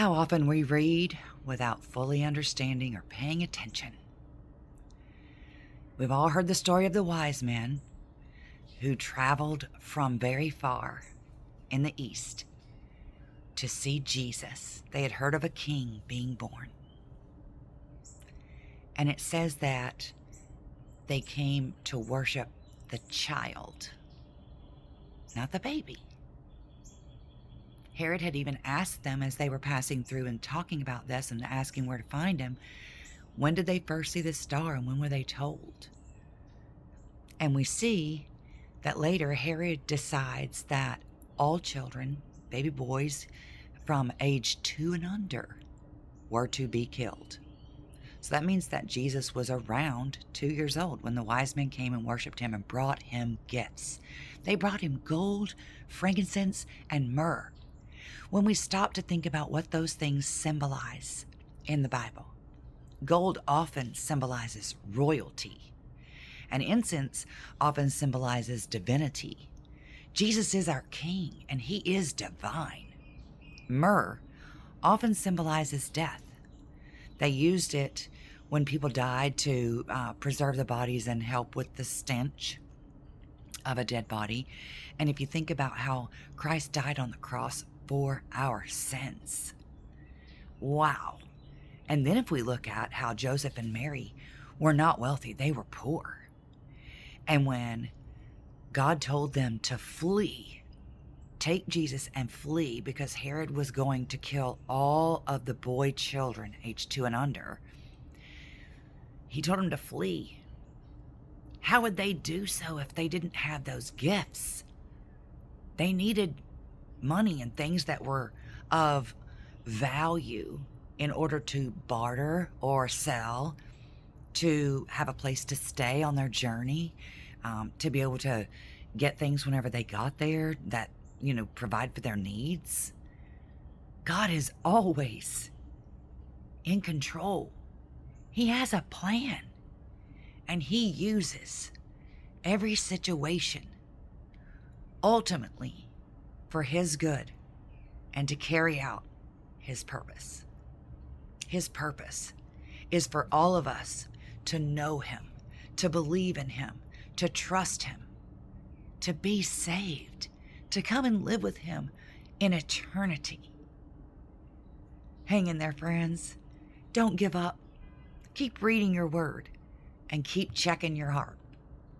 How often we read without fully understanding or paying attention. We've all heard the story of the wise men who traveled from very far in the east to see Jesus. They had heard of a king being born. And it says that they came to worship the child, not the baby. Herod had even asked them as they were passing through and talking about this and asking where to find him, when did they first see the star and when were they told? And we see that later Herod decides that all children, baby boys from age 2 and under, were to be killed. So that means that Jesus was around 2 years old when the wise men came and worshiped him and brought him gifts. They brought him gold, frankincense, and myrrh. When we stop to think about what those things symbolize in the Bible, gold often symbolizes royalty, and incense often symbolizes divinity. Jesus is our king, and he is divine. Myrrh often symbolizes death. They used it when people died to preserve the bodies and help with the stench of a dead body. And if you think about how Christ died on the cross for our sins, wow. And then if we look at how Joseph and Mary were not wealthy, they were poor. And when God told them to flee, take Jesus and flee, because Herod was going to kill all of the boy children aged 2 and under, he told them to flee. How would they do so if they didn't have those gifts? They needed money and things that were of value in order to barter or sell, to have a place to stay on their journey, to be able to get things whenever they got there that, provide for their needs. God is always in control. He has a plan, and he uses every situation ultimately for his good and to carry out his purpose. His purpose is for all of us to know him, to believe in him, to trust him, to be saved, to come and live with him in eternity. Hang in there, friends. Don't give up. Keep reading your word and keep checking your heart.